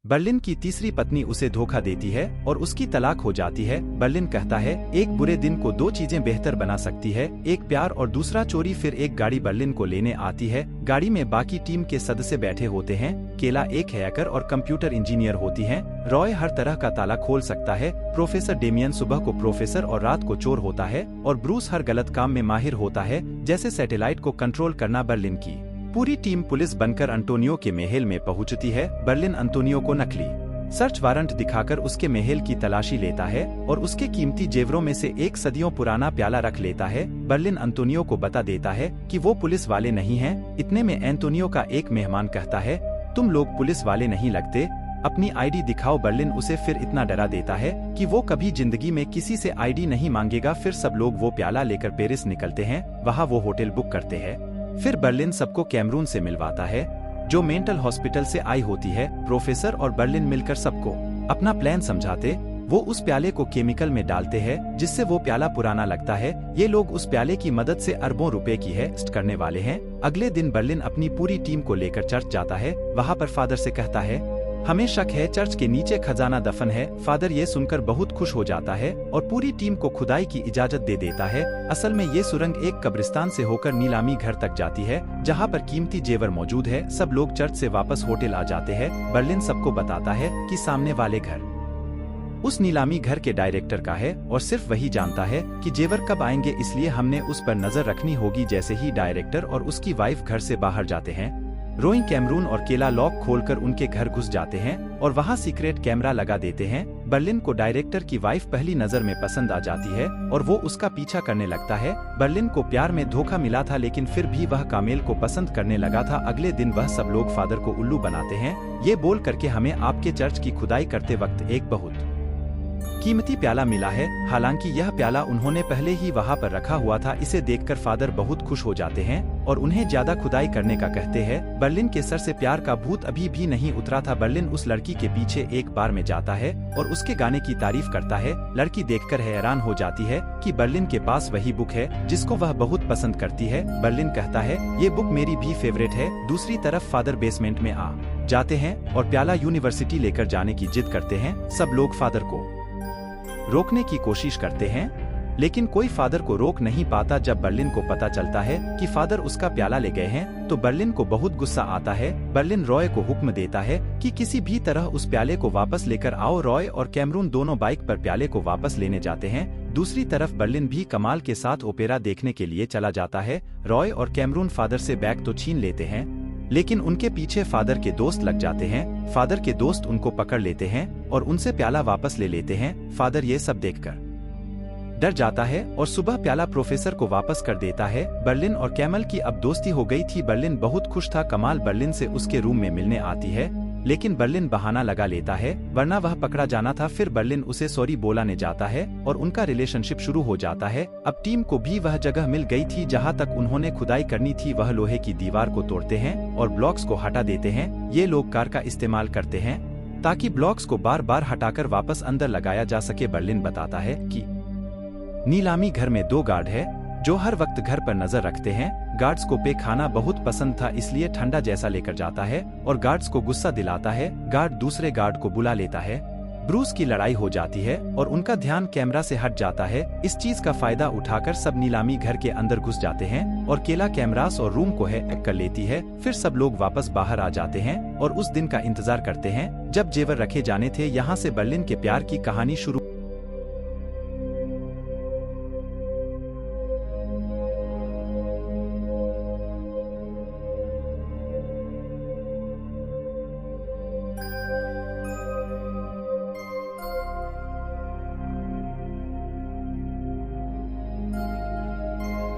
Berlin की तीसरी पत्नी उसे धोखा देती है और उसकी तलाक हो जाती है। बर्लिन कहता है, एक बुरे दिन को दो चीजें बेहतर बना सकती है, एक प्यार और दूसरा चोरी। फिर एक गाड़ी बर्लिन को लेने आती है। गाड़ी में बाकी टीम के सदस्य बैठे होते हैं। केला एक हैकर और कंप्यूटर इंजीनियर होती हैं। रॉय हर तरह का ताला खोल सकता है। प्रोफेसर डेमियन सुबह को प्रोफेसर और रात को चोर होता है। और ब्रूस हर गलत काम में माहिर होता है, जैसे सैटेलाइट को कंट्रोल करना। बर्लिन की पूरी टीम पुलिस बनकर अंटोनियो के महल में पहुंचती है। बर्लिन अंटोनियो को नकली सर्च वारंट दिखाकर उसके महल की तलाशी लेता है और उसके कीमती जेवरों में से एक सदियों पुराना प्याला रख लेता है। बर्लिन अंटोनियो को बता देता है कि वो पुलिस वाले नहीं हैं। इतने में एंटोनियो का एक मेहमान कहता है, तुम लोग पुलिस वाले नहीं लगते, अपनी आईडी दिखाओ। बर्लिन उसे फिर इतना डरा देता है कि वो कभी जिंदगी में किसी से आईडी नहीं मांगेगा। फिर सब लोग वो प्याला लेकर पेरिस निकलते हैं। वहाँ वो होटल बुक करते हैं। फिर बर्लिन सबको कैमरून से मिलवाता है, जो मेंटल हॉस्पिटल से आई होती है। प्रोफेसर और बर्लिन मिलकर सबको अपना प्लान समझाते वो उस प्याले को केमिकल में डालते हैं, जिससे वो प्याला पुराना लगता है। ये लोग उस प्याले की मदद से अरबों रुपए की हेस्ट करने वाले हैं। अगले दिन बर्लिन अपनी पूरी टीम को लेकर चर्च जाता है। वहाँ पर फादर से कहता है, हमें शक है चर्च के नीचे खजाना दफन है। फादर ये सुनकर बहुत खुश हो जाता है और पूरी टीम को खुदाई की इजाजत दे देता है। असल में ये सुरंग एक कब्रिस्तान से होकर नीलामी घर तक जाती है, जहाँ पर कीमती जेवर मौजूद है। सब लोग चर्च से वापस होटल आ जाते हैं। बर्लिन सबको बताता है कि सामने वाले घर उस नीलामी घर के डायरेक्टर का है और सिर्फ वही जानता है कि जेवर कब आएंगे, इसलिए हमने उस पर नजर रखनी होगी। जैसे ही डायरेक्टर और उसकी वाइफ घर से बाहर जाते हैं, रोई कैमरून और केला लॉक खोलकर उनके घर घुस जाते हैं और वहां सीक्रेट कैमरा लगा देते हैं। बर्लिन को डायरेक्टर की वाइफ पहली नजर में पसंद आ जाती है और वो उसका पीछा करने लगता है। बर्लिन को प्यार में धोखा मिला था, लेकिन फिर भी वह कामेल को पसंद करने लगा था। अगले दिन वह सब लोग फादर को उल्लू बनाते हैं, ये बोल करके हमें आपके चर्च की खुदाई करते वक्त एक बहुत कीमती प्याला मिला है। हालांकि यह प्याला उन्होंने पहले ही वहां पर रखा हुआ था। इसे देखकर फादर बहुत खुश हो जाते हैं और उन्हें ज्यादा खुदाई करने का कहते हैं। बर्लिन के सर से प्यार का भूत अभी भी नहीं उतरा था। बर्लिन उस लड़की के पीछे एक बार में जाता है और उसके गाने की तारीफ करता है। लड़की देखकर हैरान हो जाती है कि बर्लिन के पास वही बुक है जिसको वह बहुत पसंद करती है। बर्लिन कहता है, ये बुक मेरी भी फेवरेट है। दूसरी तरफ फादर बेसमेंट में आ जाते हैं और प्याला यूनिवर्सिटी लेकर जाने की जिद करते हैं। सब लोग फादर को रोकने की कोशिश करते हैं, लेकिन कोई फादर को रोक नहीं पाता। जब बर्लिन को पता चलता है कि फादर उसका प्याला ले गए हैं, तो बर्लिन को बहुत गुस्सा आता है। बर्लिन रॉय को हुक्म देता है कि किसी भी तरह उस प्याले को वापस लेकर आओ। रॉय और कैमरून दोनों बाइक पर प्याले को वापस लेने जाते हैं। दूसरी तरफ बर्लिन भी कमाल के साथ ओपेरा देखने के लिए चला जाता है। रॉय और कैमरून फादर से बैग तो छीन लेते हैं, लेकिन उनके पीछे फादर के दोस्त लग जाते हैं। फादर के दोस्त उनको पकड़ लेते हैं और उनसे प्याला वापस ले लेते हैं। फादर ये सब देखकर डर जाता है और सुबह प्याला प्रोफेसर को वापस कर देता है। बर्लिन और कैमल की अब दोस्ती हो गई थी। बर्लिन बहुत खुश था। कमाल बर्लिन से उसके रूम में मिलने आती है, लेकिन बर्लिन बहाना लगा लेता है, वरना वह पकड़ा जाना था। फिर बर्लिन उसे सॉरी बोलाने जाता है और उनका रिलेशनशिप शुरू हो जाता है। अब टीम को भी वह जगह मिल गई थी जहां तक उन्होंने खुदाई करनी थी। वह लोहे की दीवार को तोड़ते हैं और ब्लॉक्स को हटा देते हैं। ये लोग कार का इस्तेमाल करते हैं ताकि ब्लॉक्स को बार बार हटाकर वापस अंदर लगाया जा सके। बर्लिन बताता है कि नीलामी घर में 2 गार्ड है जो हर वक्त घर पर नजर रखते हैं। गार्ड्स को पे खाना बहुत पसंद था, इसलिए ठंडा जैसा लेकर जाता है और गार्ड्स को गुस्सा दिलाता है। गार्ड दूसरे गार्ड को बुला लेता है। ब्रूस की लड़ाई हो जाती है और उनका ध्यान कैमरा से हट जाता है। इस चीज का फायदा उठाकर सब नीलामी घर के अंदर घुस जाते हैं और केला कैमरास और रूम को हैक कर लेती है। फिर सब लोग वापस बाहर आ जाते हैं और उस दिन का इंतजार करते हैं जब जेवर रखे जाने थे। यहाँ से बर्लिन के प्यार की कहानी शुरू